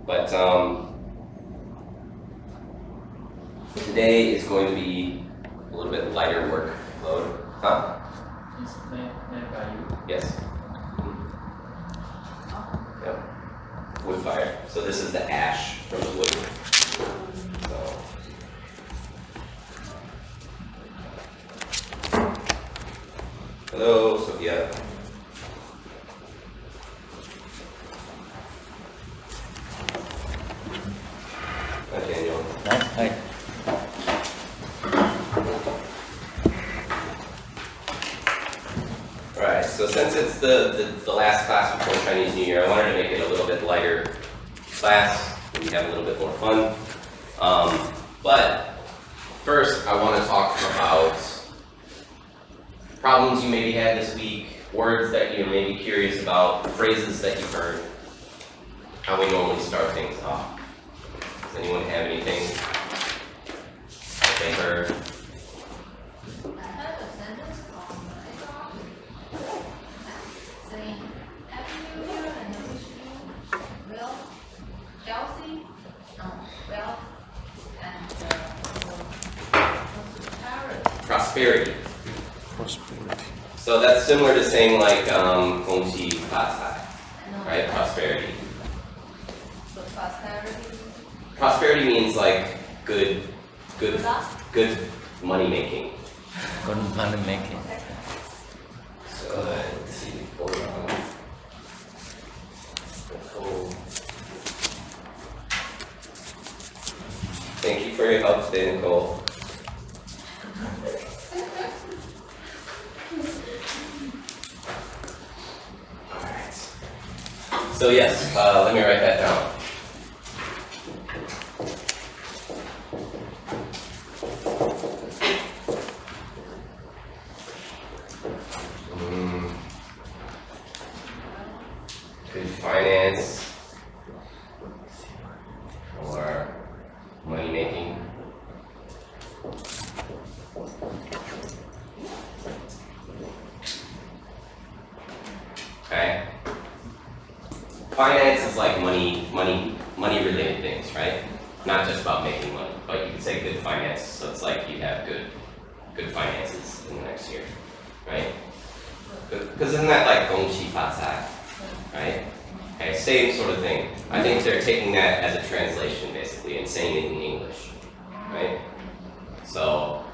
But today is going to be a little bit lighter workload. Huh? It's made by you. Yes. Yep. Wood fire. So this is the ash from the wood. So. Hello, Sophia. Hi, Daniel. Hi. Alright, so since it's the last class before Chinese New Year, I wanted to make it a little bit lighter class, so we have a little bit more fun. But first, I want to talk about problems you maybe had this week, words that you may be curious about, phrases that you've heard, how we normally start things off. Does anyone have anything that they heard? I have a sentence on my dog saying Happy New Year and I wish you well, healthy, wealth, and prosperity. Prosperity. So that's similar to saying like 恭喜发财, right? Prosperity. So prosperity. Prosperity means like good luck? good money making. Good money making. So let's see. Thank you for your help today, Nicole. Alright. So yes, let me write that down. Good finance or money making. Okay. Finance is like money related things, right? Not just about making money, but you could say good finance, so it's like you have good finances in the next year, right? Because isn't that like 恭喜发财, right? Okay, same sort of thing. I think they're taking that as a translation basically and saying it in English, right? So,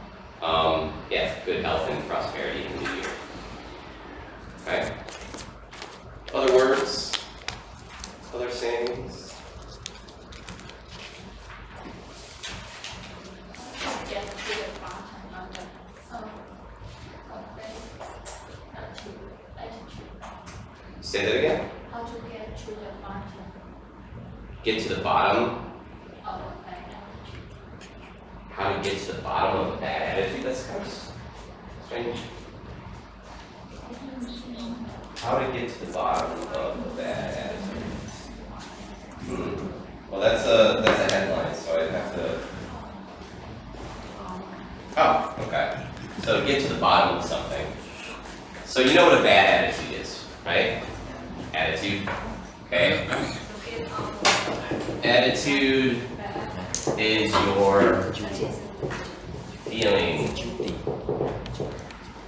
yeah, good health and prosperity in the new year. Okay. Other words, other sayings. Get to the bottom of the attitude. Say that again. How to get to the bottom Get to the bottom. of a bad attitude. How to get to the bottom of a bad attitude? That's kind of strange. How to get to the bottom of a bad attitude. Well, that's a headline, so I'd have to. Oh, okay. So get to the bottom of something. So you know what a bad attitude is, right? Attitude. Okay. Attitude is your feeling,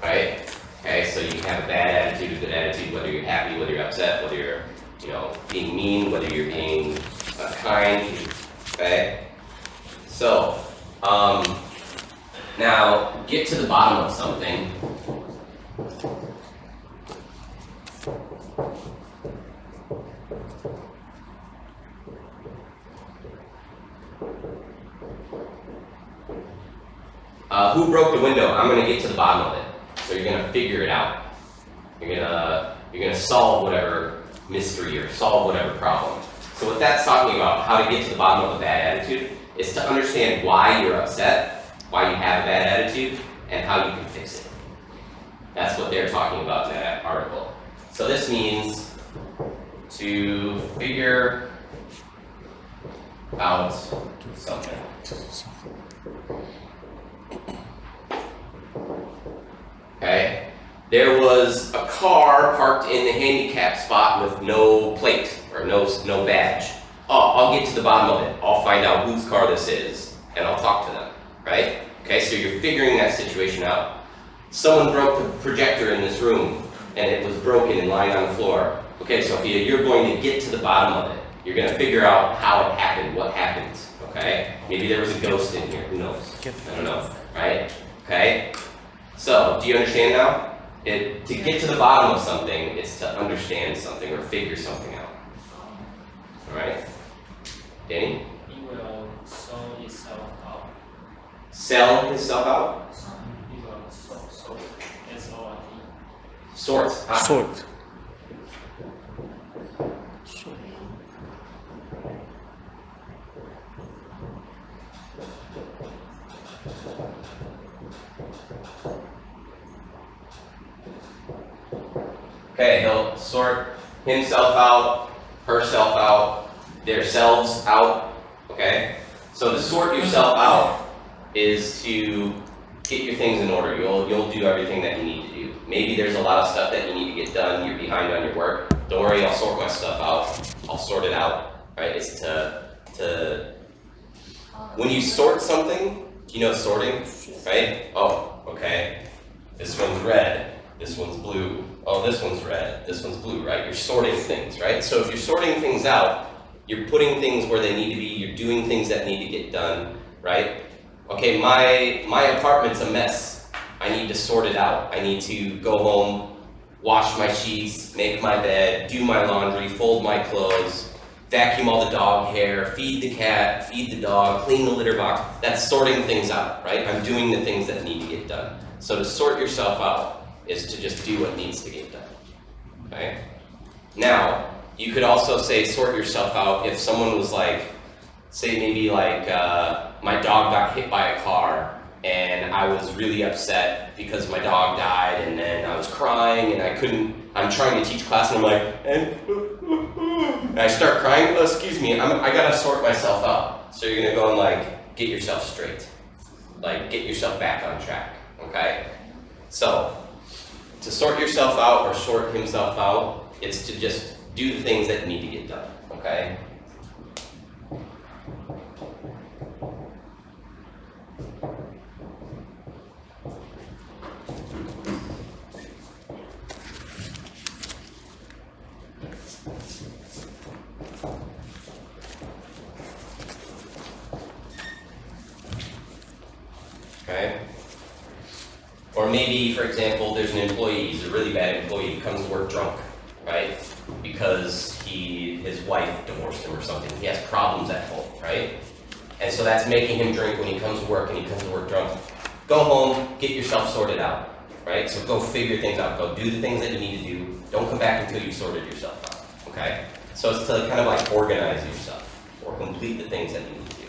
right? Okay, so you have a bad attitude, a good attitude, whether you're happy, whether you're upset, whether you're, being mean, whether you're being kind, okay? So, now, get to the bottom of something. Who broke the window? I'm gonna get to the bottom of it. So you're gonna figure it out. You're gonna solve whatever mystery or solve whatever problem. So what that's talking about, how to get to the bottom of a bad attitude, is to understand why you're upset, why you have a bad attitude, and how you can fix it. That's what they're talking about in that article. So this means to figure out something. Okay? There was a car parked in the handicap spot with no plate or no badge. I'll get to the bottom of it. I'll find out whose car this is, and I'll talk to them, right? Okay, so you're figuring that situation out. Someone broke the projector in this room, and it was broken and lying on the floor. Okay, Sophia, you're going to get to the bottom of it. You're going to figure out how it happened, what happened, okay? Maybe there was a ghost in here, who knows? I don't know, right? Okay? So, do you understand now? To get to the bottom of something, it's to understand something or figure something out. Alright? Danny? He will sell itself out. Sell himself out? He will sort. S-O-R-T. Sort. Ah. Sort. Okay, he'll sort himself out, herself out, their selves out, okay? So to sort yourself out is to get your things in order. You'll do everything that you need to do. Maybe there's a lot of stuff that you need to get done, you're behind on your work. Don't worry, I'll sort my stuff out. I'll sort it out, right? It's when you sort something, you know sorting, right? Oh, okay, this one's red, this one's blue. Oh, this one's red, this one's blue, right? You're sorting things, right? So if you're sorting things out, you're putting things where they need to be, you're doing things that need to get done, right? Okay, my apartment's a mess. I need to sort it out. I need to go home, wash my sheets, make my bed, do my laundry, fold my clothes, vacuum all the dog hair, feed the cat, feed the dog, clean the litter box. That's sorting things out, right? I'm doing the things that need to get done. So to sort yourself out is to just do what needs to get done, okay? Now, you could also say sort yourself out if someone was like, say maybe like, my dog got hit by a car and I was really upset because my dog died and then I was crying and I'm trying to teach class and I'm like, and I start crying, excuse me, I gotta sort myself out. So you're gonna go and like, get yourself straight. Like, get yourself back on track, okay? So, to sort yourself out or sort himself out, it's to just do the things that need to get done, okay? Okay? Or maybe, for example, there's an employee, he's a really bad employee, he comes to work drunk, right? Because his wife divorced him or something. He has problems at home, right? And so that's making him drink when he comes to work and he comes to work drunk. Go home, get yourself sorted out, right? So go figure things out, go do the things that you need to do. Don't come back until you've sorted yourself out, okay? So it's to kind of like organize yourself or complete the things that you need to do,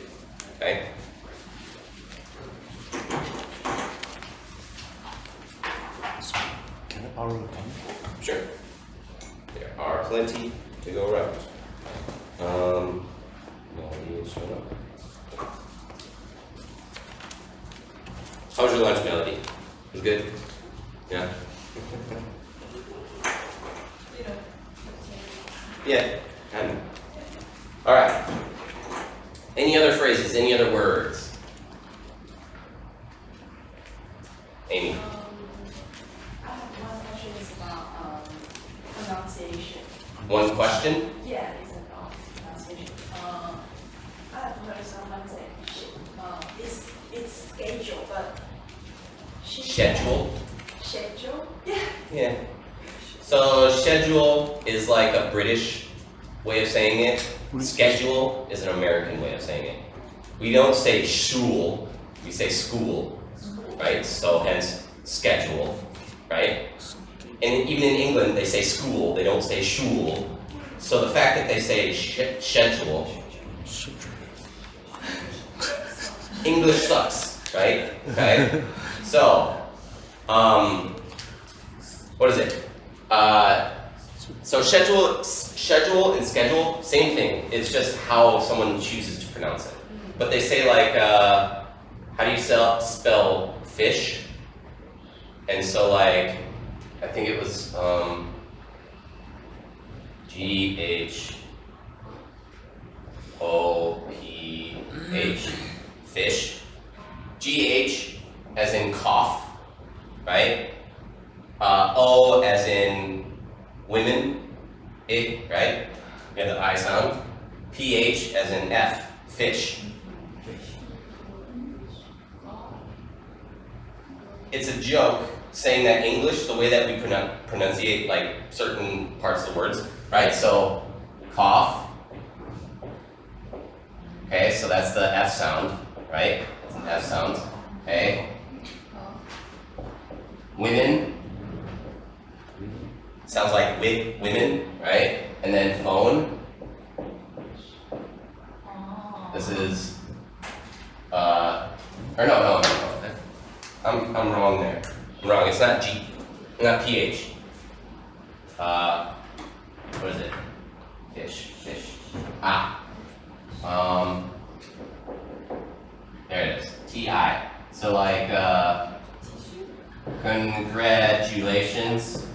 okay? Can I borrow a pen? Sure. There are plenty to go around. Melody is showing up. How was your lunch, Melody? Was good? Yeah? Yeah, kind of. All right. Any other phrases, any other words? Amy? I have one question is about pronunciation. One question? Yeah, it's about pronunciation. I have heard someone say it's schedule, but Schedule? schedule? Yeah. Yeah. So schedule is like a British way of saying it. Schedule is an American way of saying it. We don't say shul, we say school, right? So hence schedule, right? And even in England they say school, they don't say shul. So the fact that they say schedule, English sucks, right? Okay? So, what is it? So schedule and schedule, same thing. It's just how someone chooses to pronounce it. But they say like, how do you spell fish? And so like, I think it was G-H, PH as in F, fish. It's a joke saying that English, the way that we pronunciate like certain parts of the words, right? So, cough. Okay, so that's the F sound, right? It's an F sound. Okay. Women. Sounds like women, right? And then phone. This is, or no. I'm wrong there. I'm wrong. It's not G, not PH. What is it? Fish. Ah. There it is. TI. So like, congratulations.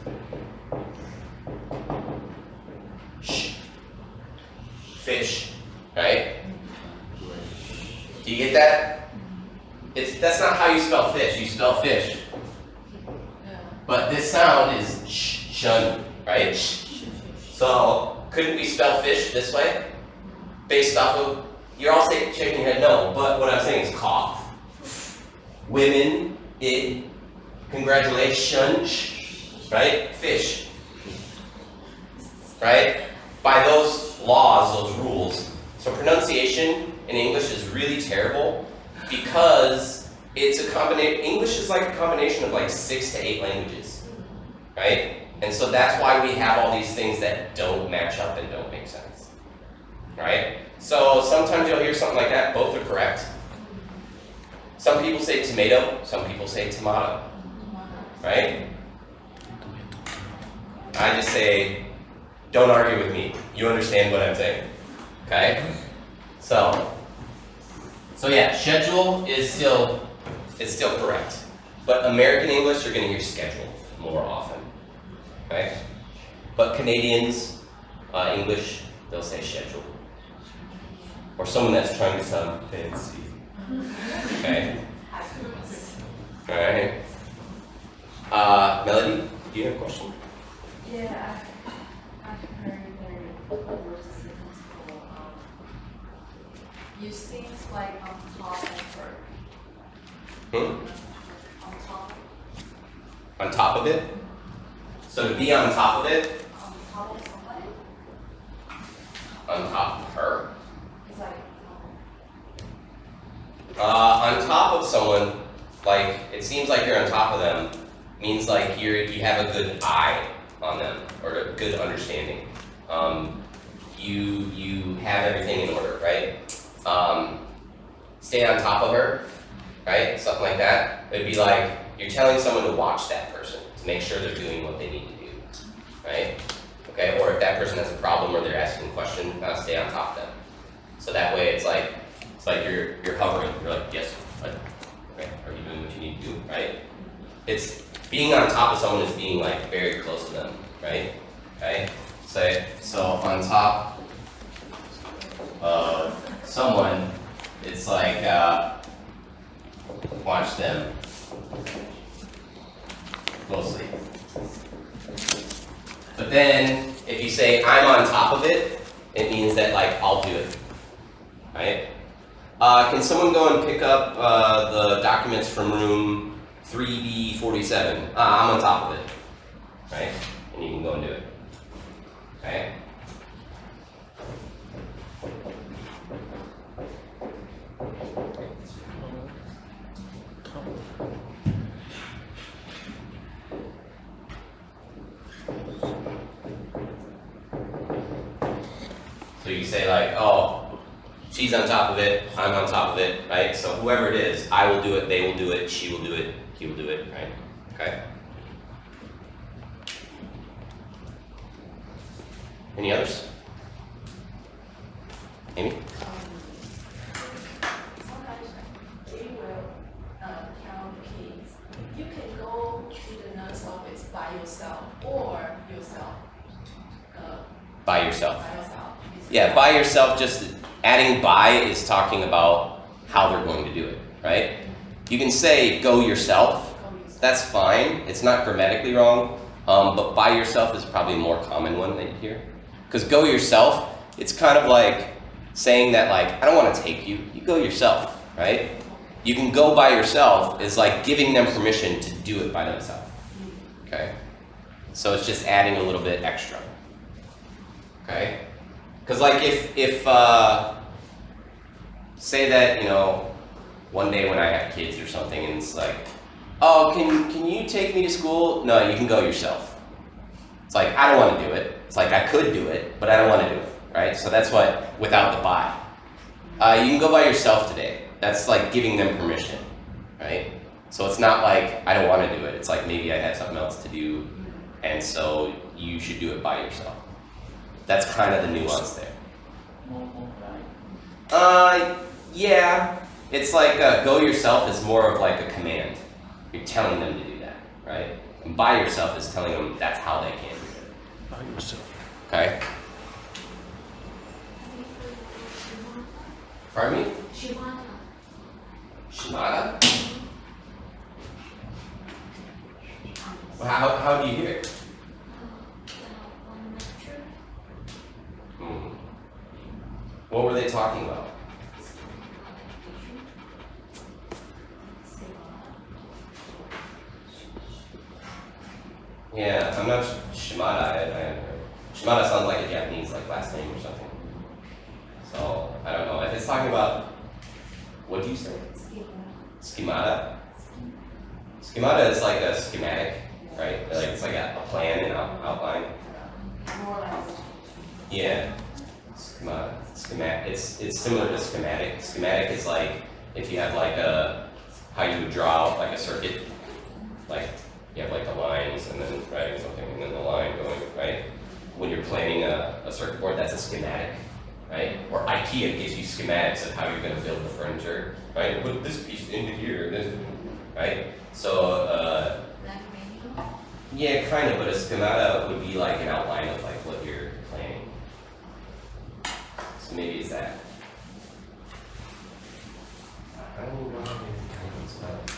Fish, right? Do you get that? That's not how you spell fish. You spell fish. But this sound is shun, right? So couldn't we spell fish this way? Based off of, you're all shaking your head no, but what I'm saying is cough. Women, it, congratulations, right? Fish. Right? By those laws, those rules. So pronunciation in English is really terrible because it's a combination, English is like a combination of like 6 to 8 languages, right? And so that's why we have all these things that don't match up and don't make sense, right? So sometimes you'll hear something like that, both are correct. Some people say tomato, some people say tomato, right? I just say, don't argue with me. You understand what I'm saying, okay? So yeah, schedule is still correct. But American English, you're gonna hear schedule more often, okay? But Canadians, English, they'll say schedule. Or someone that's trying to sound fancy, okay? All right. Melody, do you have a question? Yeah, I've heard the words sentence you seems like on top of her. On top. On top of it? So to be on top of it? On top of somebody? On top of her? It's like, On top of someone, like, it seems like you're on top of them, means like you have a good eye on them, or a good understanding. You have everything in order, right? Stay on top of her, right? Something like that. It'd be like you're telling someone to watch that person, to make sure they're doing what they need to do, right? Okay, or if that person has a problem or they're asking a question, stay on top of them. So that way it's like you're hovering. You're like, yes, okay, are you doing what you need to do, right? It's being on top of someone is being like very close to them, right? Okay, so on top of someone, it's like watch them closely. But then if you say I'm on top of it, it means that like I'll do it, right? Can someone go and pick up the documents from room 3B47? I'm on top of it, right? And you can go and do it, okay? So you say like, oh, she's on top of it, I'm on top of it, right? So whoever it is, I will do it, they will do it, she will do it, he will do it, right? Okay? Any others? Amy? sometimes we will count kids. You can go to the nurse office by yourself or yourself. By yourself. By yourself. Yeah, by yourself, just adding by is talking about how they're going to do it, right? You can say go yourself, that's fine, it's not grammatically wrong, but by yourself is probably a more common one that you hear. Because go yourself, it's kind of like saying that like, I don't want to take you, you go yourself, right? You can go by yourself is like giving them permission to do it by themselves, okay? So it's just adding a little bit extra, okay? Because like if say that, you know, one day when I have kids or something and it's like, oh, can you take me to school? No, you can go yourself. It's like, I don't want to do it. It's like, I could do it, but I don't want to do it, right? So that's what, without the by. You can go by yourself today. That's like giving them permission, right? So it's not like, I don't want to do it. It's like, maybe I had something else to do, and so you should do it by yourself. That's kind of the nuance there. More like. Yeah. It's like, go yourself is more of like a command. You're telling them to do that, right? And by yourself is telling them that's how they can do it. By yourself. Okay? Pardon me? Shimada? Well, how do you hear it? What were they talking about? Yeah, I'm not Shimada. Shimada sounds like a Japanese like last name or something. So I don't know. If it's talking about, what do you say? Schemata. Schemata is like a schematic, right? Like it's like a plan and outline. Yeah. Schemata. Schematic. It's similar to schematic. Schematic is like if you have like how you would draw out like a circuit, like you have like the lines and then writing something and then the line going, right? When you're planning a circuit board, that's a schematic, right? Or IKEA gives you schematics of how you're going to build the furniture, right? Put this piece into here, this, right? So, yeah, kind of, but a schemata would be like an outline of like what you're planning. So maybe it's that. I don't know how to spell it.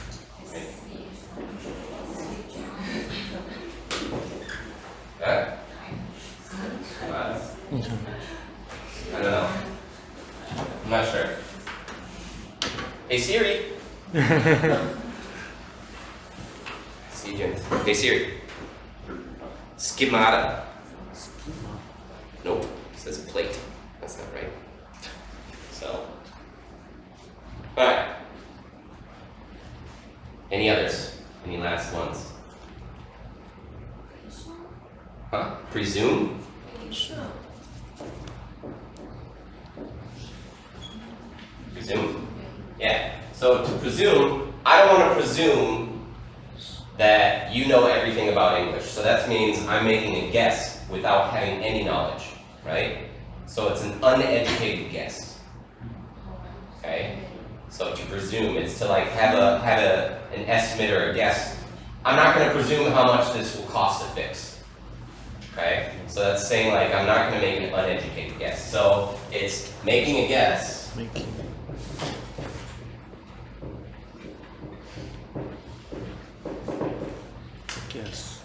Right? That? I don't know. I'm not sure. Hey Siri. Hey Siri. Schemata. Nope. It says plate. That's not right. So. Alright. Any others? Any last ones? Huh? Presume? Presume? Yeah. So to presume, I don't want to presume that you know everything about English. So that means I'm making a guess without having any knowledge, right? So it's an uneducated guess. Okay? So to presume, it's to like have an estimate or a guess. I'm not going to presume how much this will cost to fix. Okay? So that's saying like I'm not going to make an uneducated guess. So it's making a guess. Making. Guess.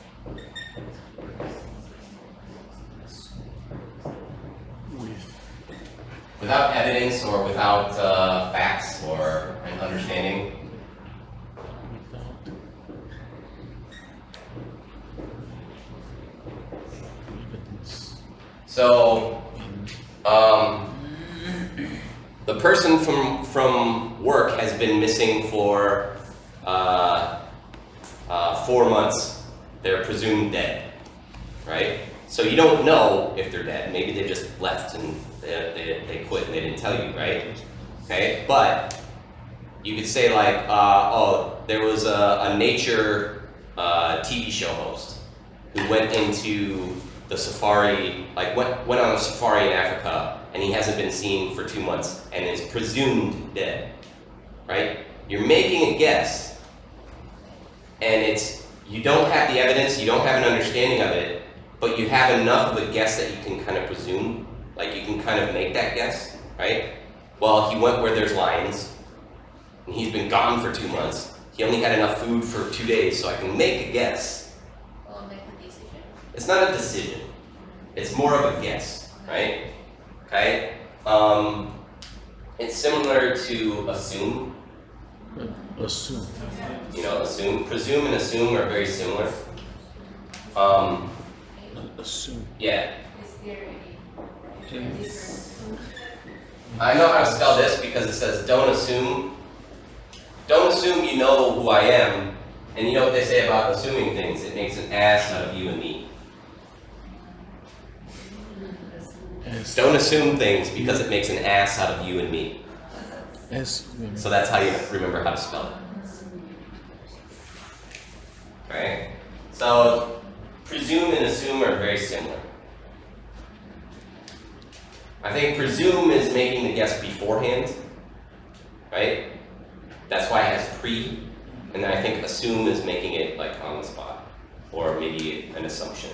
Without evidence or without facts or an understanding. So, the person from work has been missing for 4 months. They're presumed dead, right? So you don't know if they're dead. Maybe they just left and they quit and they didn't tell you, right? Okay, but you could say like, oh, there was a nature TV show host who went into the safari, like went on a safari in Africa, and he hasn't been seen for 2 months and is presumed dead, right? You're making a guess, and you don't have the evidence, you don't have an understanding of it, but you have enough of a guess that you can kind of presume, like you can kind of make that guess, right? Well, he went where there's lions, and he's been gone for 2 months. He only had enough food for 2 days, so I can make a guess. Or make a decision. It's not a decision. It's more of a guess, right? Okay? It's similar to assume. Assume. You know, assume, presume and assume are very similar. Assume. Yeah, Is there any difference? I know how to spell this because it says don't assume. Don't assume you know who I am. And you know what they say about assuming things? It makes an ass out of you and me. S. Don't assume things because it makes an ass out of you and me. S. So that's how you remember how to spell it. Right? So presume and assume are very similar. I think presume is making the guess beforehand, right? That's why it has pre, and then I think assume is making it like on the spot, or maybe an assumption,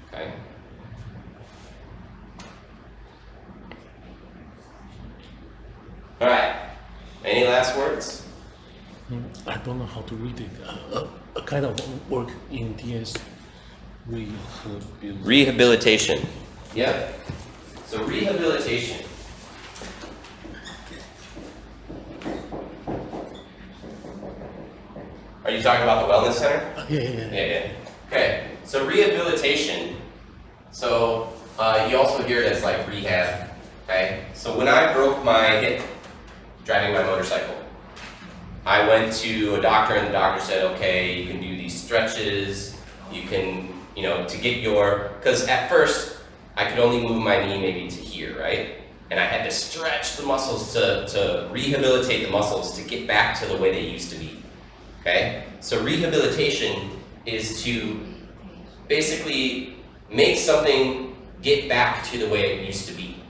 okay? All right, any last words? I don't know how to read it. A kind of work in DS. Rehabilitation. Yeah. So rehabilitation. Are you talking about the wellness center? Yeah. Okay. So rehabilitation. So you also hear it as like rehab. Okay. So when I broke my hip driving my motorcycle, I went to a doctor and the doctor said, okay, you can do these stretches. You can, to get because at first I could only move my knee maybe to here, right? And I had to stretch the muscles to rehabilitate the muscles to get back to the way they used to be. Okay? So rehabilitation is to basically make something get back to the way it used to be.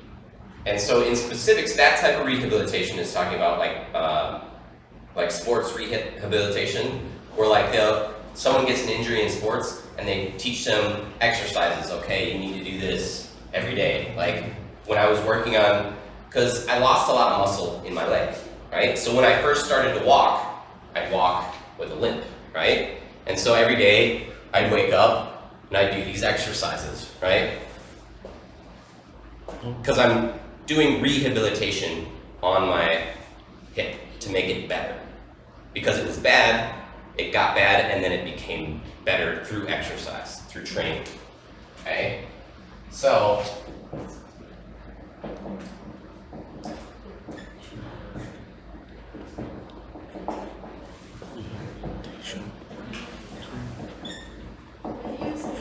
And so in specifics, that type of rehabilitation is talking about like sports rehabilitation, where like someone gets an injury in sports and they teach them exercises. Okay, you need to do this every day. Like when I was working on, because I lost a lot of muscle in my leg, right? So when I first started to walk, I'd walk with a limp, right? And so every day I'd wake up and I'd do these exercises, right? Because I'm doing rehabilitation on my hip to make it better. Because it was bad, it got bad, and then it became better through exercise, through training, okay? So, When you say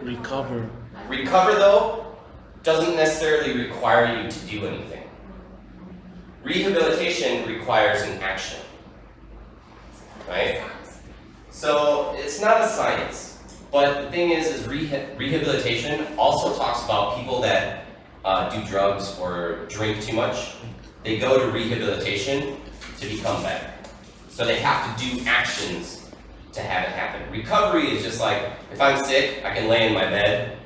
recover, recover though, doesn't necessarily require you to do anything. Rehabilitation requires an action, right? So it's not a science, but the thing is rehabilitation also talks about people that do drugs or drink too much. They go to rehabilitation to become better. So they have to do actions to have it happen. Recovery is just like, if I'm sick, I can lay in my bed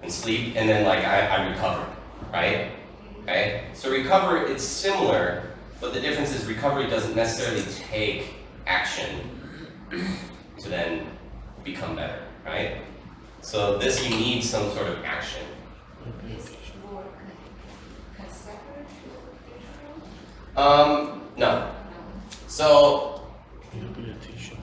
and sleep, and then like I recover, right? Okay? So recovery, it's similar, but the difference is recovery doesn't necessarily take action to then become better, right? So this, you need some sort of action. Is more consecutive? No. So Rehabilitation.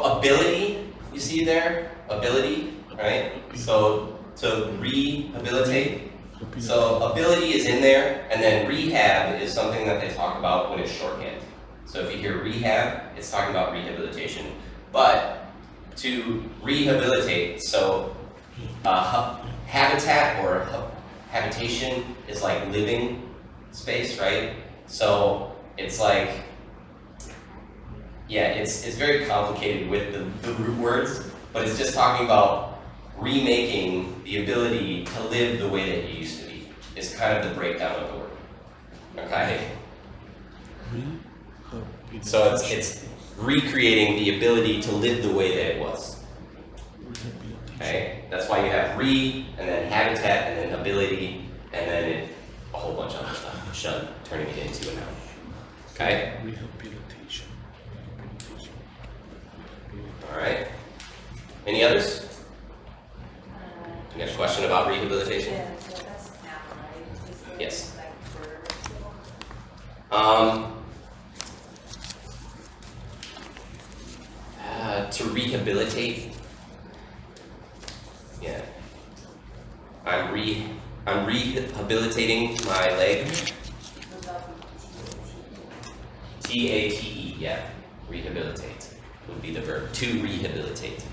ability, you see there? Ability, right? So to rehabilitate. So ability is in there, and then rehab is something that they talk about when it's shorthand. So if you hear rehab, it's talking about rehabilitation. But to rehabilitate, so habitat or habitation is like living space, right? So it's like, yeah, it's very complicated with the root words, but it's just talking about remaking the ability to live the way that you used to be. Is kind of the breakdown of the word. Okay? So it's recreating the ability to live the way that it was. Okay? That's why you have re, and then habitat, and then ability, and then a whole bunch of other stuff. Shun, turning it into a noun. Okay? Rehabilitation. Alright. Any others? You got a question about rehabilitation? yeah, that's Yes. Like birds. To rehabilitate. Yeah. I'm rehabilitating my leg. T-A-T-E, yeah. Rehabilitate would be the verb. To rehabilitate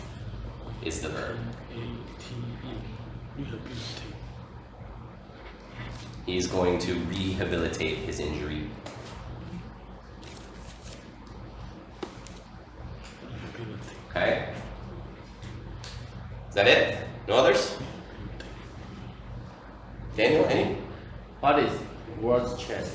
is the verb. A-T-E. Rehabilitate. He's going to rehabilitate his injury. Rehabilitate. Okay? Is that it? No others? Daniel, any? What is word chest?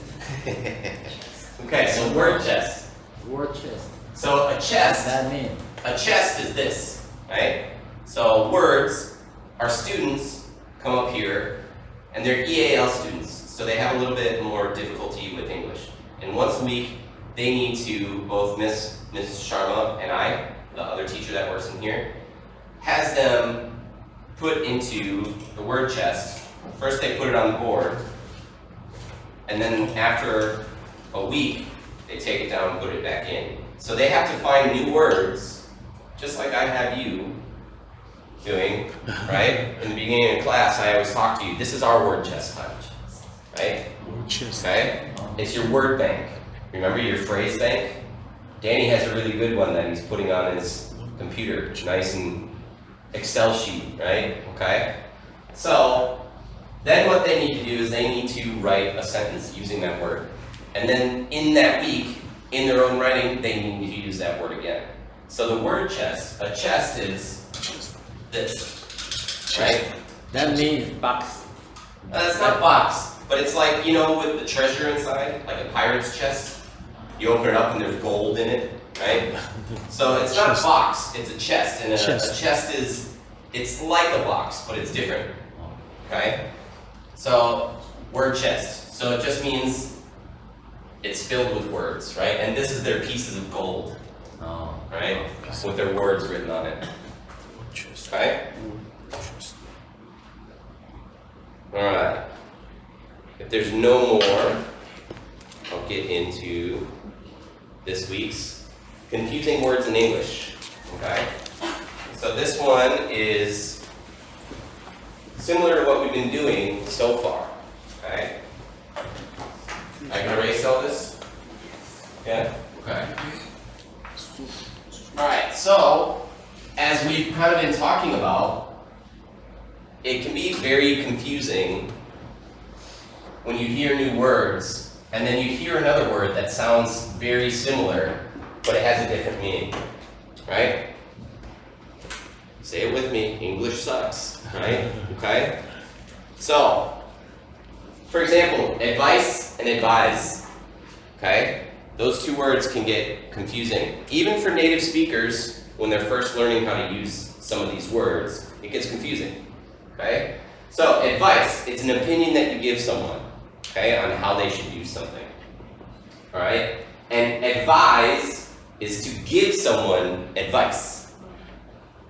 Okay, so word chest. Word chest. So a chest, That mean? a chest is this, right? So words, our students come up here, and they're EAL students, so they have a little bit more difficulty with English. And once a week, they need to, both Miss Sharma and I, the other teacher that works in here, has them put into the word chest. First they put it on the board, and then after a week, they take it down and put it back in. So they have to find new words, just like I have you doing, right? In the beginning of class, I always talk to you. This is our word chest time, right? Word chest. Okay? It's your word bank. Remember your phrase bank? Danny has a really good one that he's putting on his computer, nice and Excel sheet, right? Okay? So, then what they need to do is they need to write a sentence using that word. And then in that week, in their own writing, they need to use that word again. So the word chest, a chest is this, right? That means box. It's not box, but it's like, you know, with the treasure inside, like a pirate's chest. You open it up and there's gold in it, right? So it's not a box, it's a chest. And a chest is, it's like a box, but it's different, okay? So, word chest. So it just means it's filled with words, right? And this is their pieces of gold, Oh. right? With their words written on it, Word chest. okay? Word chest. Alright. If there's no more, I'll get into this week's confusing words in English, okay? So this one is similar to what we've been doing so far, okay? I can erase all this? Yeah? Okay. Alright, so, as we've kind of been talking about, it can be very confusing when you hear new words, and then you hear another word that sounds very similar, but it has a different meaning, right? Say it with me, English sucks, right? Okay? So, for example, advice and advise, okay? Those two words can get confusing. Even for native speakers, when they're first learning how to use some of these words, it gets confusing, okay? So, advice, it's an opinion that you give someone, okay, on how they should use something, all right? And advise is to give someone advice,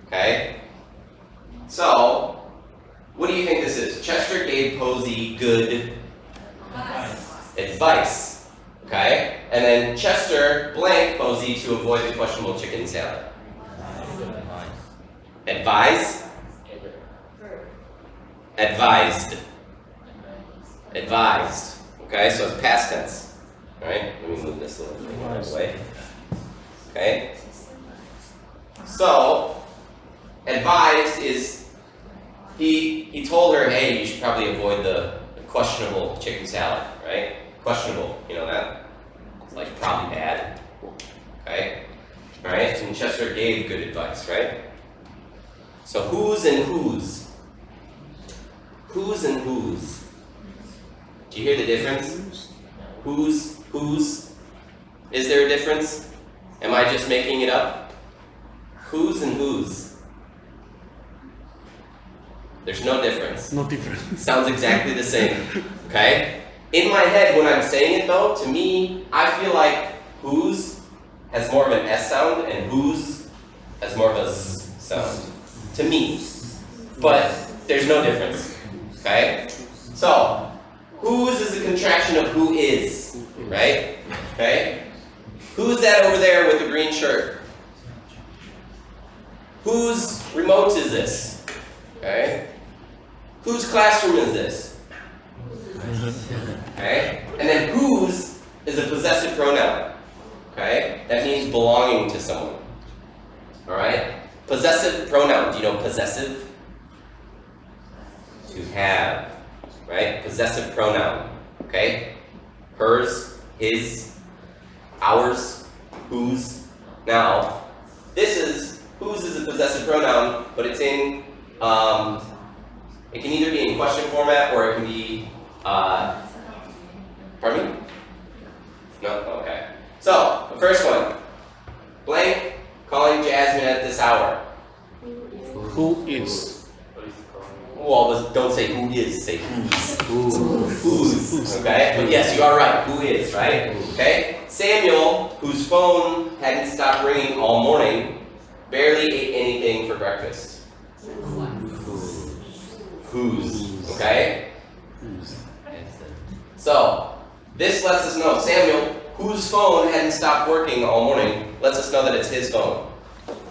okay? So, what do you think this is? Chester gave Posey good advice, okay? And then Chester blanked Posey to avoid the questionable chicken salad. Advise? Advised. Advised. Okay, so it's past tense. Alright, let me move this a little bit out of the way. Okay? So, advised is, he told her, hey, you should probably avoid the questionable chicken salad, right? Questionable, you know that? It's like probably bad. Okay? Alright, and Chester gave good advice, right? So whose and whose? Whose and whose? Do you hear the difference? Whose? Is there a difference? Am I just making it up? Whose and whose? There's no difference. No different. Sounds exactly the same, okay? In my head, when I'm saying it though, to me, I feel like whose has more of an S sound and whose has more of a Z sound. To me. But there's no difference, okay? So, Whose is a contraction of who is, right? Okay? Who's that over there with the green shirt? Whose remote is this? Okay? Whose classroom is this? Okay? And then whose is a possessive pronoun. Okay? That means belonging to someone. Alright? Possessive pronoun. Do you know possessive? To have. Right? Possessive pronoun. Okay? Hers, his, ours, whose. Now, this is, whose is a possessive pronoun, but it's in, it can either be in question format or it can be, pardon me? No? Okay. So, the first one. Blank calling Jasmine at this hour. Who is? Well, don't say who is, say whose. Whose. Okay? But yes, you are right. Who is, right? Okay? Samuel, whose phone hadn't stopped ringing all morning, barely ate anything for breakfast. Whose. Okay? So, this lets us know, Samuel, whose phone hadn't stopped working all morning, lets us know that it's his phone.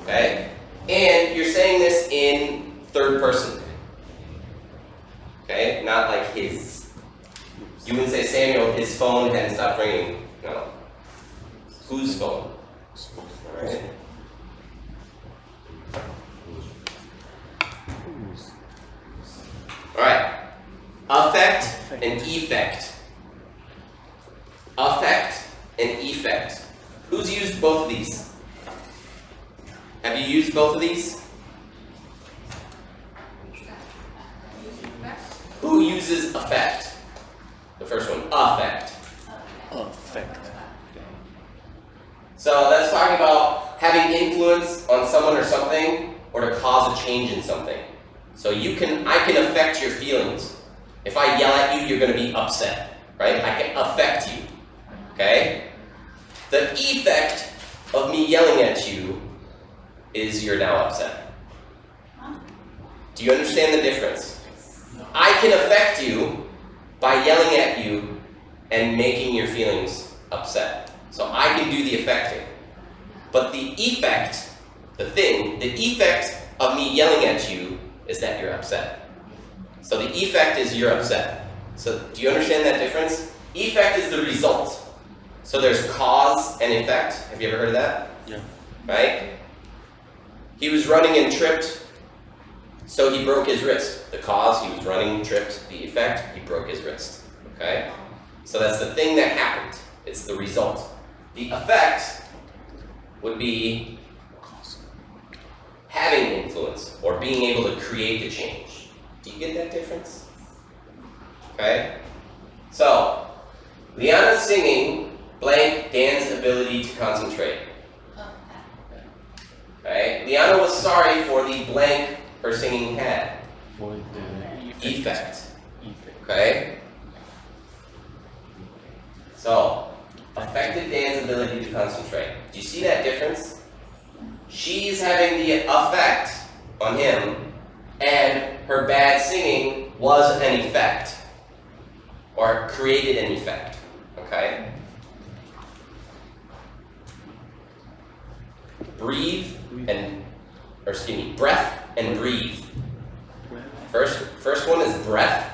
Okay? And you're saying this in third person. Okay? Not like his. You wouldn't say Samuel, his phone hadn't stopped ringing. No. Whose phone? Alright. Alright. Affect and effect. Affect and effect. Who's used both of these? Have you used both of these? Who uses affect? The first one, affect. Affect. So that's talking about having influence on someone or something, or to cause a change in something. So I can affect your feelings. If I yell at you, you're going to be upset, right? I can affect you, okay? The effect of me yelling at you is you're now upset. Do you understand the difference? I can affect you by yelling at you and making your feelings upset. So I can do the affecting. But the effect, the effect of me yelling at you is that you're upset. So the effect is you're upset. So do you understand that difference? Effect is the result. So there's cause and effect. Have you ever heard of that? Yeah. Right? He was running and tripped, so he broke his wrist. The cause, he was running, tripped. The effect, he broke his wrist. Okay? So that's the thing that happened. It's the result. The effect would be having influence or being able to create the change. Do you get that difference? Okay? So, Liana's singing blank Dan's ability to concentrate. Okay? Liana was sorry for the blank her singing had. For the Effect. Okay? So, affected Dan's ability to concentrate. Do you see that difference? She's having the effect on him, and her bad singing was an effect, or created an effect. Okay? Breath and breathe. First one is breath.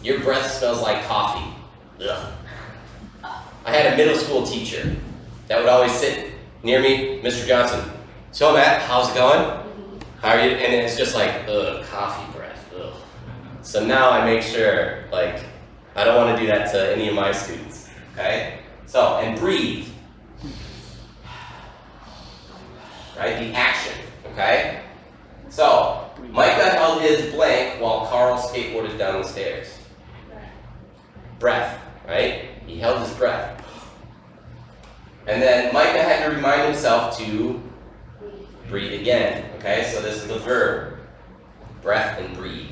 Your breath smells like coffee. Ugh. I had a middle school teacher that would always sit near me, Mr. Johnson. So Matt, how's it going? How are you? And it's just like, ugh, coffee breath. Ugh. So now I make sure, like, I don't want to do that to any of my students. Okay? So, and breathe. Right? The action. Okay? So, Micah held his blank while Carl skateboarded down the stairs. Breath, right? He held his breath. And then Micah had to remind himself to breathe again. Okay? So this is the verb. Breath and breathe.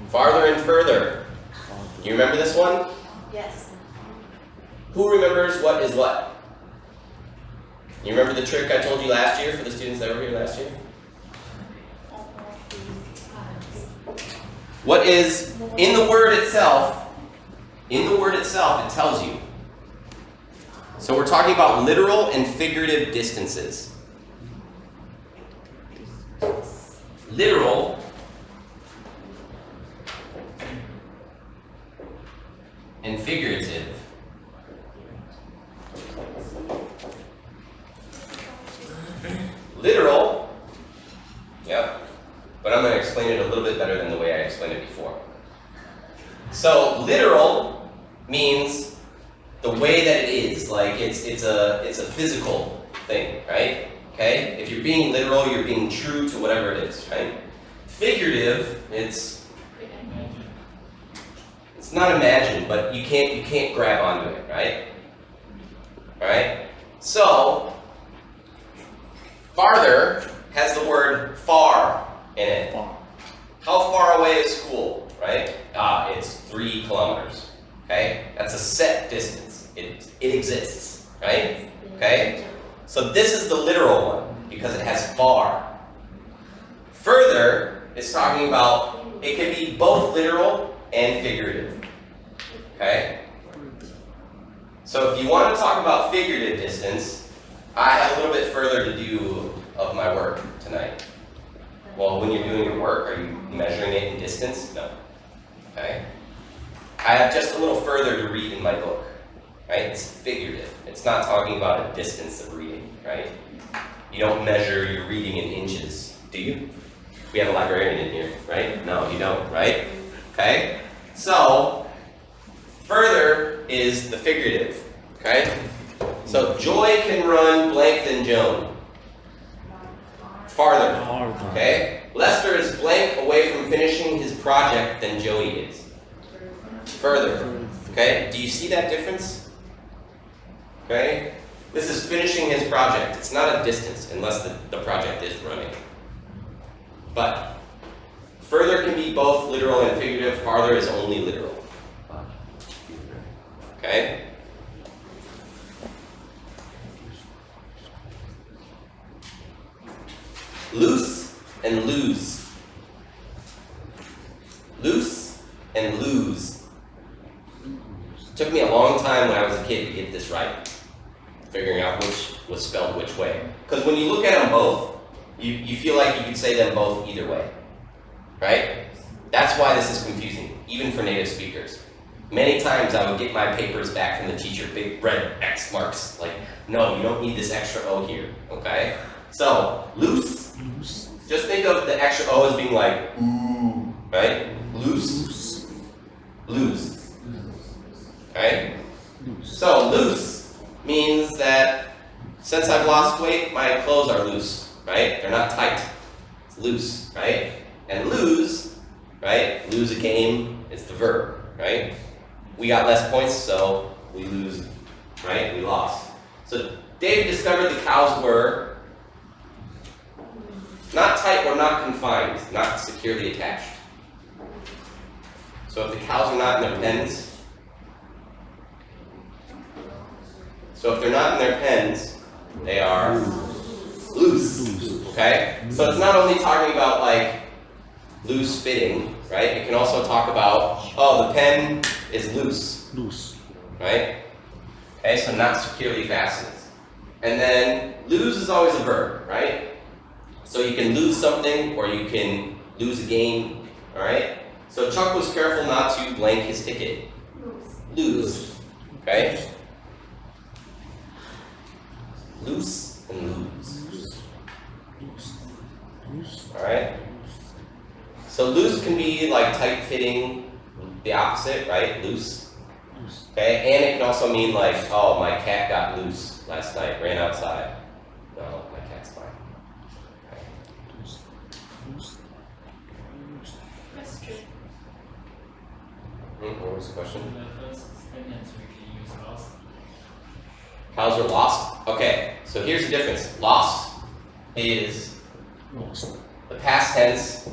Farther and further. You remember this one? Yes. Who remembers what is what? You remember the trick I told you last year for the students that were here last year? What is in the word itself? In the word itself, it tells you. So we're talking about literal and figurative distances. Literal and figurative. Literal, yep, but I'm going to explain it a little bit better than the way I explained it before. So literal means the way that it is, like it's a physical thing, right? Okay? If you're being literal, you're being true to whatever it is, right? Figurative, it's not imagined, but you can't grab onto it, right? Alright? So farther has the word far in it. How far away is school, right? It's 3 kilometers. Okay? That's a set distance. It exists, right? Okay? So this is the literal one because it has far. Further is talking about it can be both literal and figurative. Okay? So if you want to talk about figurative distance, I have a little bit further to do of my work tonight. Well, when you're doing your work, are you measuring it in distance? No. Okay? I have just a little further to read in my book. Right? It's figurative. It's not talking about a distance of reading, right? You don't measure your reading in inches, do you? We have a librarian in here, right? No, you don't, right? Okay? So, further is the figurative, okay? So, Joy can run blank than Joan. Farther, okay? Lester is blank away from finishing his project than Joey is. Further, okay? Do you see that difference? Okay? This is finishing his project. It's not a distance unless the project is running. But further can be both literal and figurative. Farther is only literal. Okay? Loose and lose. Loose and lose. Took me a long time when I was a kid to get this right. Figuring out which was spelled which way. Because when you look at them both, you feel like you could say them both either way. Right? That's why this is confusing, even for native speakers. Many times I would get my papers back from the teacher, big red X marks, like, no, you don't need this extra O here, okay? So, loose, just think of the extra O as being like, ooh, right? Loose, lose, okay? So, loose means that since I've lost weight, my clothes are loose, right? They're not tight, it's loose, right? And lose, right? Lose a game, it's the verb, right? We got less points, so we lose, right? We lost. So Dave discovered the cows were not tight or not confined, not securely attached. So if the cows are not in their pens, so if they're not in their pens, they are loose, okay? So it's not only talking about like loose fitting, right? It can also talk about, oh, the pen is loose, right? Okay, so not securely fastened. And then lose is always a verb, right? So you can lose something or you can lose a game, all right? So Chuck was careful not to blank his ticket. Lose, okay? Loose and lose. All right? So loose can be like tight-fitting, the opposite, right? Loose. Okay, and it can also mean like, oh, my cat got loose last night, ran outside. No, my cat's fine. Okay. That's true. What was the question? The first sentence we can use lost. Cows are lost? Okay, so here's the difference. Lost is the past tense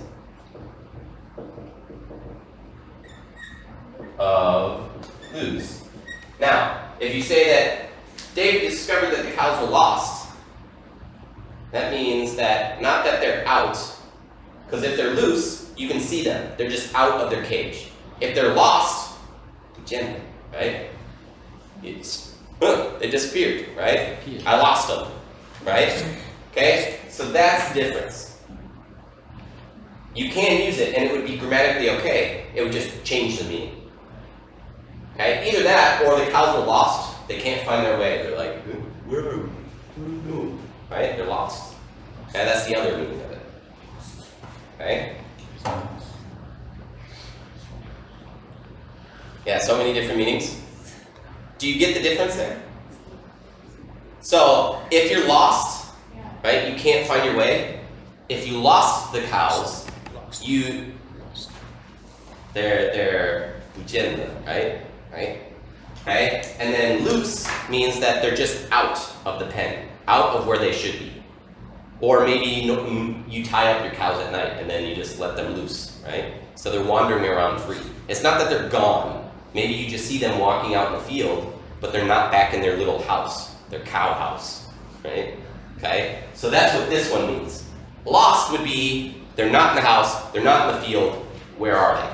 of lose. Now, if you say that Dave discovered that the cows were lost, That means that, not that they're out, because if they're loose, you can see them. They're just out of their cage. If they're lost, gently, right? They disappeared, right? I lost them, right? Okay? So that's the difference. You can use it and it would be grammatically okay. It would just change the meaning. Okay? Either that or the cows were lost. They can't find their way. They're like, where are we? Right? They're lost. Okay? That's the other meaning of it. Okay? Yeah, so many different meanings. Do you get the difference there? So, if you're lost, right, you can't find your way. If you lost the cows, they're right? Okay? And then loose means that they're just out of the pen, out of where they should be. Or maybe you tie up your cows at night and then you just let them loose, right? So they're wandering around free. It's not that they're gone. Maybe you just see them walking out in the field, but they're not back in their little house, their cow house, right? Okay? So that's what this one means. Lost would be, they're not in the house, they're not in the field, where are they?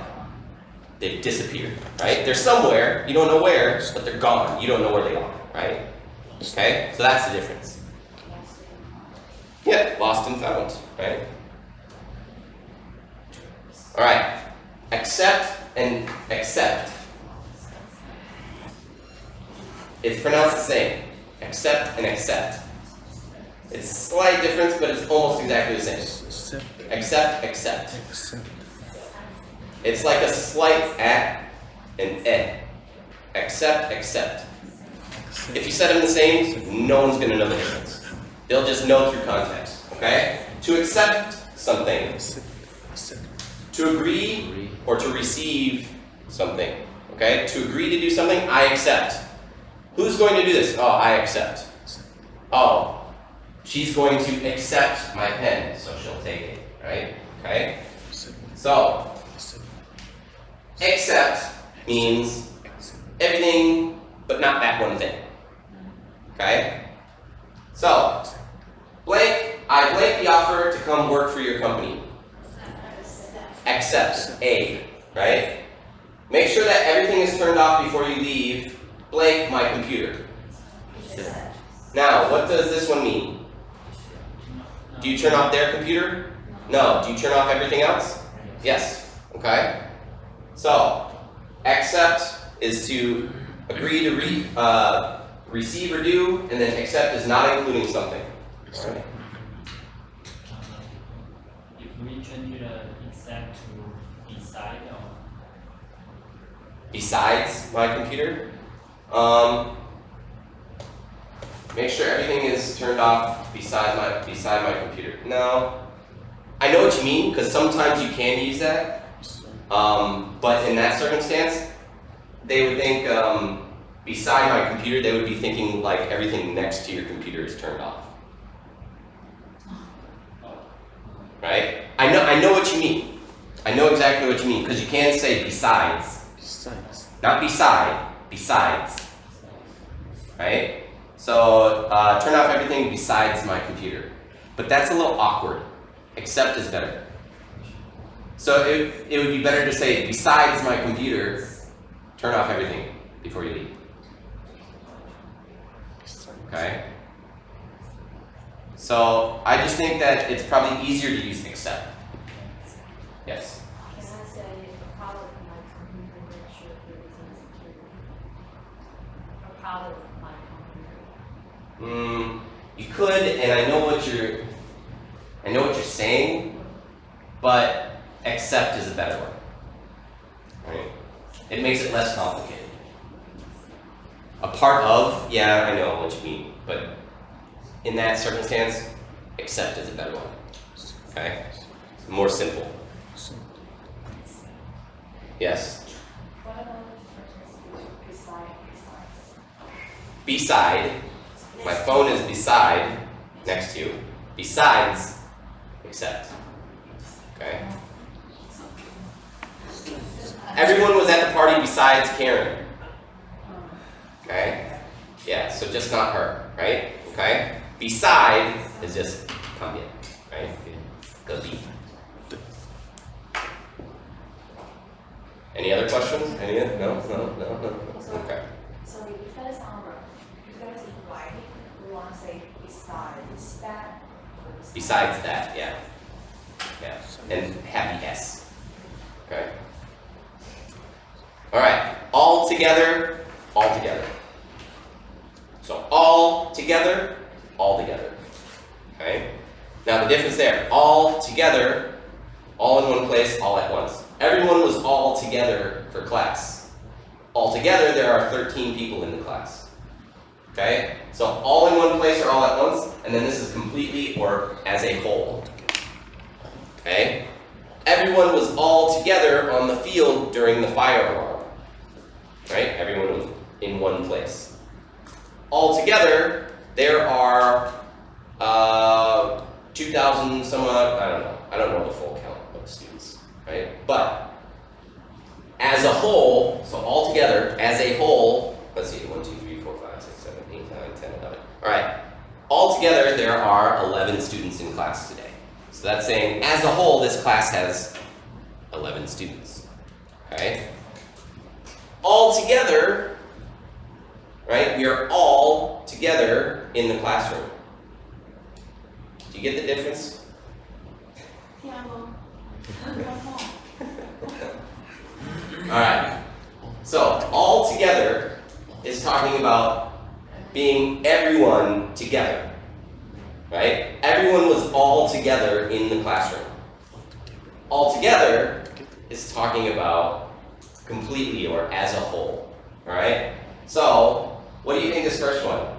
They've disappeared, right? They're somewhere, you don't know where, but they're gone. You don't know where they are, right? Okay? So that's the difference. Yeah, lost and found, right? All right. Accept and accept. It's pronounced the same. Accept and accept. It's a slight difference, but it's almost exactly the same. Accept, accept. It's like a slight at and eh. Accept, accept. If you set them the same, no one's going to know the difference. They'll just know through context, okay? To accept something. To agree or to receive something, okay? To agree to do something, I accept. Who's going to do this? Oh, I accept. Oh, she's going to accept my pen, so she'll take it, right? Okay? So, accept means everything but not that one thing. Okay? So, blank, I blank the offer to come work for your company. Accept, A, right? Make sure that everything is turned off before you leave, blank my computer. Now, what does this one mean? Do you turn off their computer? No. Do you turn off everything else? Yes. Okay? So, accept is to agree to receive or do, and then accept is not including something. Right? If we change the accept to beside or Besides my computer, make sure everything is turned off beside my computer. No, I know what you mean because sometimes you can use that, but in that circumstance, they would think beside my computer. They would be thinking like everything next to your computer is turned off. Right? I know what you mean. I know exactly what you mean because you can say besides. Not beside, besides. Right? So turn off everything besides my computer. But that's a little awkward. Accept is better. So it would be better to say besides my computer, turn off everything before you leave. Okay? So I just think that it's probably easier to use accept. Yes? Can I say a part of my computer that should be security? A part of my computer. You could, and I know what you're saying, but accept is a better one. Right? It makes it less complicated. A part of, yeah, I know what you mean, but in that circumstance, accept is a better one. Okay? More simple. Yes? What about the difference between besides? Beside. My phone is beside, next to you. Besides, accept. Okay? Everyone was at the party besides Karen. Okay? Yeah, so just not her, right? Okay? Beside is just Cambia, right? Go deep. Any other questions? Any? No. Okay. Sorry, if that is hour, if that is writing, we want to say besides that. Besides that, yeah. And have the S. Okay. All right. All together. So all together. Okay. Now the difference there. All together, all in one place, all at once. Everyone was all together for class. Altogether, there are 13 people in the class. Okay? So all in one place or all at once, and then this is completely or as a whole. Okay? Everyone was all together on the field during the fire alarm. Right? Everyone was in one place. Altogether, there are 2,000 some odd, I don't know the full count of students, right? But as a whole, so all together, as a whole, let's see, 1, 2, 3, 4, 5, 6, 7, 8, 9, 10, 11. All right, all together there are 11 students in class today. So that's saying, as a whole, this class has 11 students, okay? All together, right, we are all together in the classroom. Do you get the difference? Alright, so all together is talking about being everyone together, right? Everyone was all together in the classroom. All together is talking about completely or as a whole, alright? So, what do you think this first one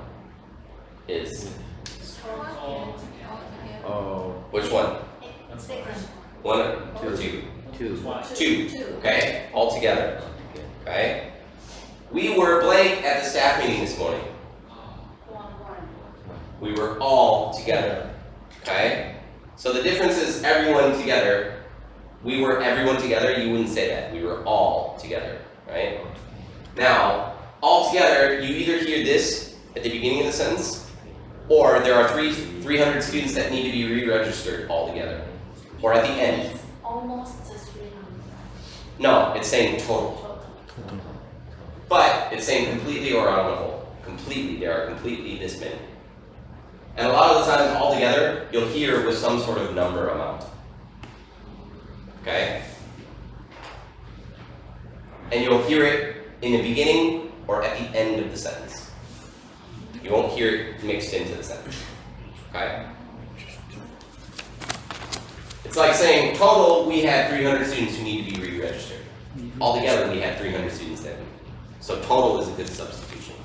is? Which one? One or two? Two. Okay, all together. Okay. We were blank at the staff meeting this morning. We were all together. Okay? So the difference is everyone together. We were everyone together, you wouldn't say that. We were all together, right? Now, all together, you either hear this at the beginning of the sentence, or there are 300 students that need to be re-registered all together. Or at the end. Almost just 300. No, it's saying total. But it's saying completely or on the whole. Completely, there are completely this many. And a lot of the times all together, you'll hear with some sort of number amount. Okay? And you'll hear it in the beginning or at the end of the sentence. You won't hear it mixed into the sentence. Okay? It's like saying, total, we had 300 students who need to be re-registered. Altogether, we had 300 students that week. So total is a good substitution.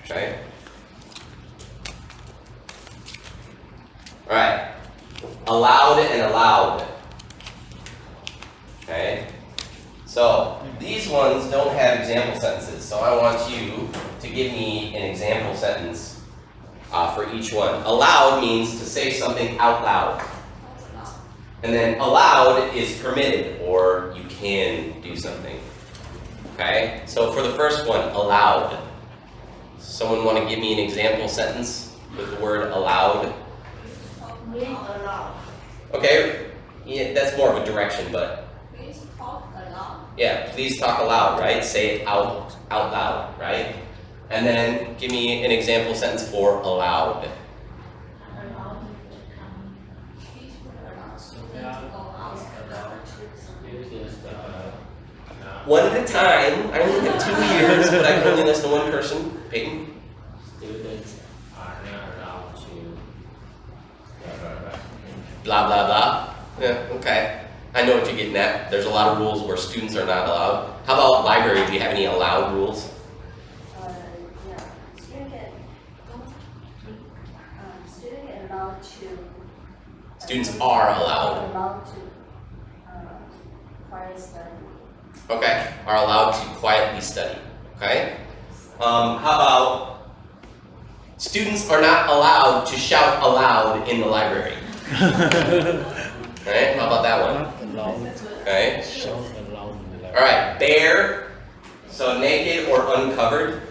Okay? Alright. Allowed and allowed. Okay? So, these ones don't have example sentences, so I want you to give me an example sentence for each one. Allowed means to say something out loud. And then allowed is permitted, or you can do something. Okay? So for the first one, allowed. Someone want to give me an example sentence with the word allowed? Read aloud. Okay, yeah, that's more of a direction, but Please talk aloud. yeah, please talk aloud, right? Say it out loud, right? And then give me an example sentence for allowed. Please allow students to go out. One at a time. I only have 2 years, but I can only listen to one person. Peyton? Students are not allowed to. Blah, blah, blah. Yeah, okay. I know what you're getting at. There's a lot of rules where students are not allowed. How about library? Do you have any allowed rules? Yeah, student get allowed to. Students are allowed. Allowed to, quiet study. Okay, are allowed to quietly study. Okay? How about students are not allowed to shout aloud in the library? Alright, how about that one? Not allowed. Okay? Shout aloud in the library. Alright, bare. So naked or uncovered.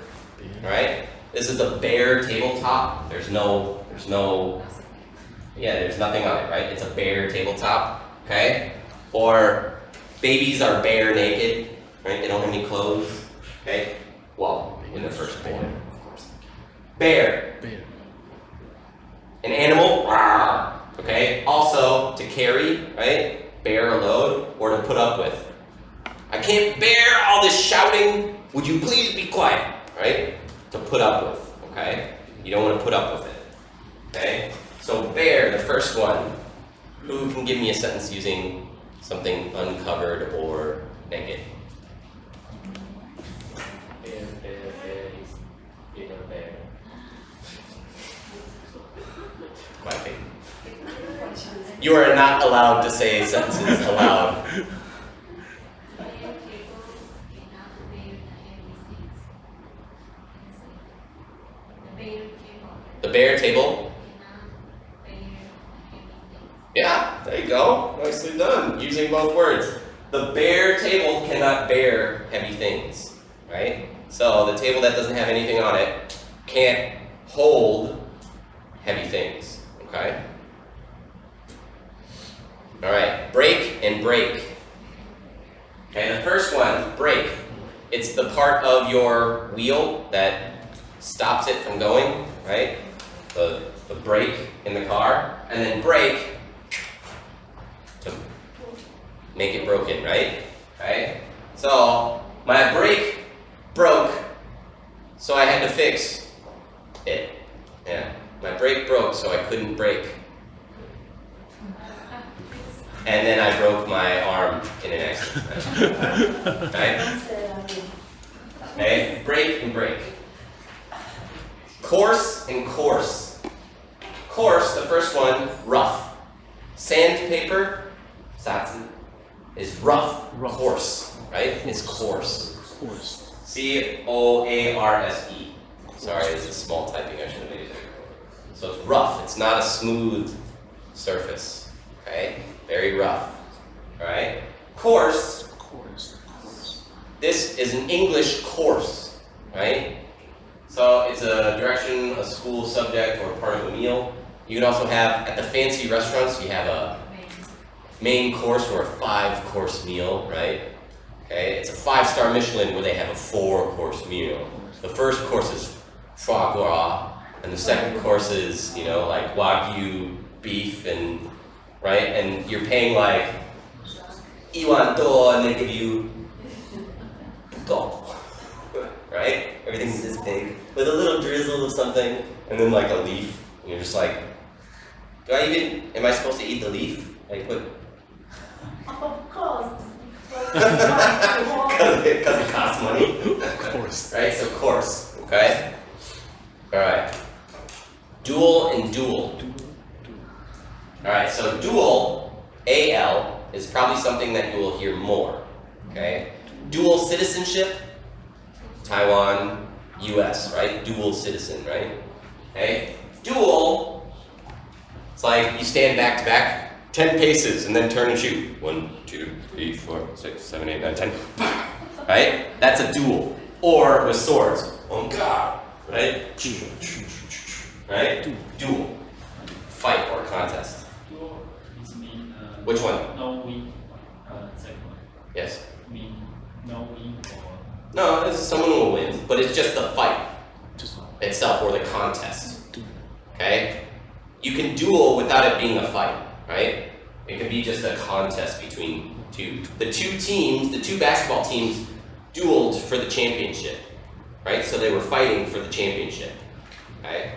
Alright? This is the bare tabletop. There's no Yeah, there's nothing on it, right? It's a bare tabletop, okay? Or babies are bare naked, right? They don't have any clothes, okay? Well, when they're first born, of course. Bear, Bear. an animal, rawr, okay? Also, to carry, right? Bear a load, or to put up with. I can't bear all this shouting. Would you please be quiet, right? To put up with, okay? You don't want to put up with it, okay? So bear, the first one. Who can give me a sentence using something uncovered or naked? Bear is bigger bear. Clapping. You are not allowed to say sentences aloud. The bear table. Yeah, there you go. Nicely done. Using both words. The bear table cannot bear heavy things, right? So the table that doesn't have anything on it can't hold heavy things, okay? All right, brake and brake. Okay, the first one, brake. It's the part of your wheel that stops it from going, right? The brake in the car, and then brake to make it broken, right? Right? So my brake broke, so I had to fix it. Yeah, my brake broke, so I couldn't brake. And then I broke my arm in an accident. Right? Okay, brake and brake. Coarse and coarse. Coarse, the first one, rough. Sandpaper, satsu, is rough, Rough. coarse, right? It's coarse. Of course. C-O-A-R-S-E. Sorry, it's a small typing, I should have made it. So it's rough, it's not a smooth surface, okay? Very rough, all right? Coarse, Of course. Of course. this is an English course, right? So it's a direction, a school subject, or part of a meal. You can also have, at the fancy restaurants, you have a main course or a 5-course meal, right? Okay, it's a 5-star Michelin where they have a 4-course meal. The first course is foie gras, and the second course is, you know, like Wagyu beef, and right, and you're paying like iwan do, and they give you do, right? Everything's this big with a little drizzle of something, and then like a leaf, and you're just like, am I supposed to eat the leaf? Like put. Of course. Because it costs money. Of course. Right? So course. Okay? Alright. Dual and dual. Alright, so dual, A-L, is probably something that you will hear more. Okay? Dual citizenship, Taiwan, US, right? Dual citizen, right? Okay? Dual, it's like you stand back to back, 10 paces, and then turn and shoot. 1, 2, 3, 4, 6, 7, 8, 9, 10. Right? That's a duel. Or with swords. Oh God. Right? Right? Duel. Fight or contest. Dual is mean Which one? no win. Second one. Yes. Mean no win or No, this is someone will win, but it's just the fight Just itself or the contest. do. Okay? You can duel without it being a fight, right? It can be just a contest between two. The two basketball teams dueled for the championship, right? So they were fighting for the championship, okay?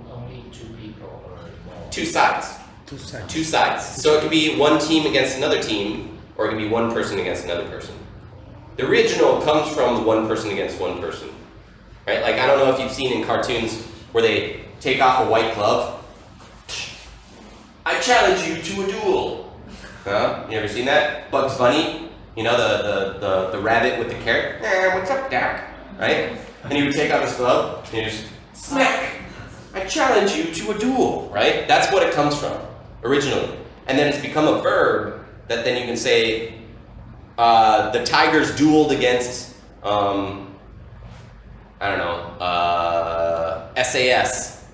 Only 2 people or more. Two sides. Two sides. Two sides. So it could be one team against another team, or it could be one person against another person. The original comes from one person against one person, right? Like, I don't know if you've seen in cartoons where they take off a white glove. I challenge you to a duel. Huh? You ever seen that? Bugs Bunny, you know, the rabbit with the carrot. What's up, Doc? Right? And he would take off his glove and he just smack. I challenge you to a duel, right? That's what it comes from, originally. And then it's become a verb that then you can say, the Tigers dueled against, I don't know, SAS,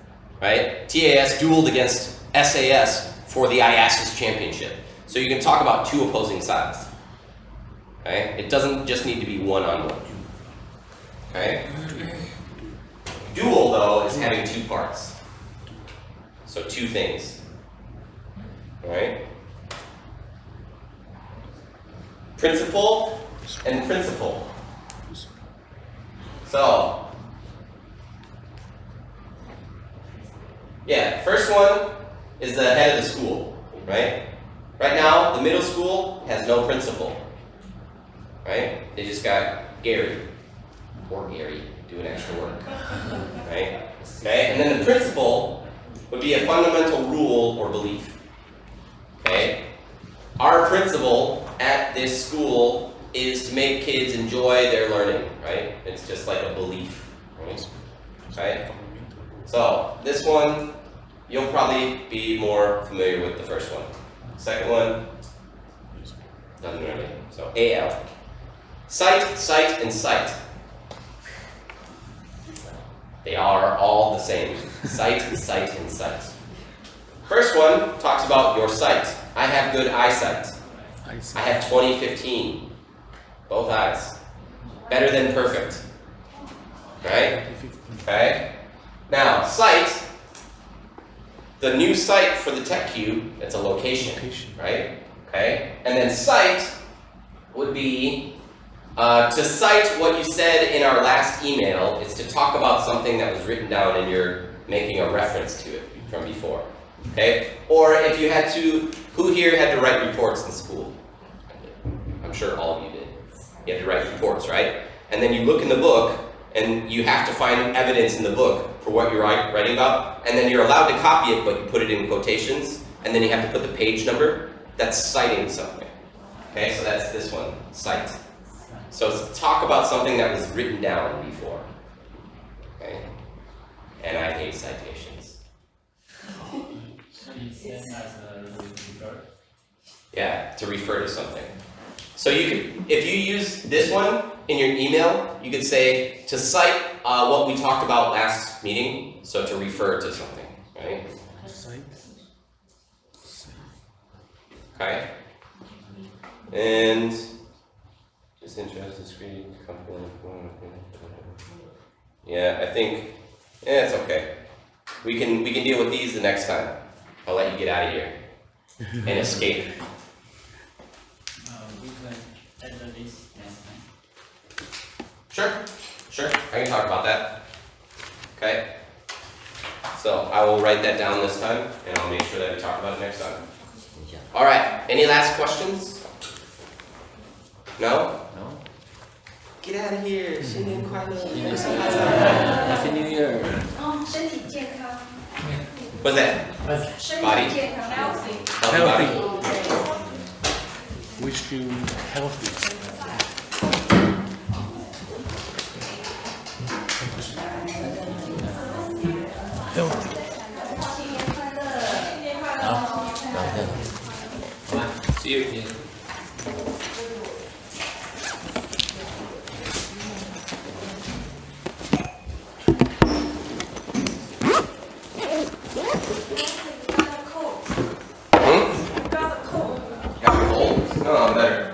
right? TAS dueled against SAS for the IASIS championship. So you can talk about two opposing sides. Okay? It doesn't just need to be one-on-one. Okay? Duel, though, is having two parts. So two things. Alright? Principle and principle. So, yeah, first one is the head of the school, right? Right now, the middle school has no principal, right? They just got Gary, or Gary, doing extra work, right? Okay, and then the principle would be a fundamental rule or belief, okay? Our principle at this school is to make kids enjoy their learning, right? It's just like a belief, right? Right? So, this one, you'll probably be more familiar with the first one. Second one, doesn't really. So, AL. Sight, sight, and sight. They are all the same. Sight, sight, and sight. First one talks about your sight. I have good eyesight. I have 20/15. Both eyes. Better than perfect. Right? Okay? Now, sight. The new site for the Tech Cube, it's a location, right? Okay? And then sight would be to cite what you said in our last email is to talk about something that was written down and you're making a reference to it from before. Okay? Or if you had to, who here had to write reports in school? I'm sure all of you did. You had to write reports, right? And then you look in the book and you have to find evidence in the book for what you're writing about, and then you're allowed to copy it, but you put it in quotations, and then you have to put the page number. That's citing something. Okay, so that's this one, cite. So it's talk about something that was written down before. Okay? And I hate citations. So it's same as a refer. Yeah, to refer to something. So you could, if you use this one in your email, you could say to cite what we talked about last meeting, so to refer to something, right? Okay? And just interested, screen, yeah, I think, it's okay. We can deal with these the next time. I'll let you get out of here and escape. We can add the list next time. Sure, I can talk about that. Okay? So I will write that down this time, and I'll make sure that we talk about it next time. Alright, any last questions? No? No? Get out of here, 新年快乐. Happy New Year. 身体健康， What's that? 身 Body 体健康 Healthy Healthy. body. Wish you healthy. Healthy. 好吧 See you. Got a cold? No, I'm better.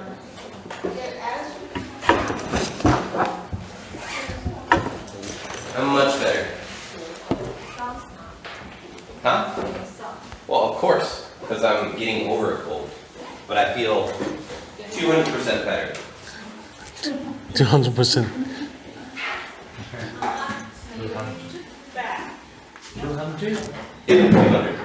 I'm much better. Huh? Well, of course, because I'm getting over a cold. But I feel 200% better. 200%. 200? Even 200.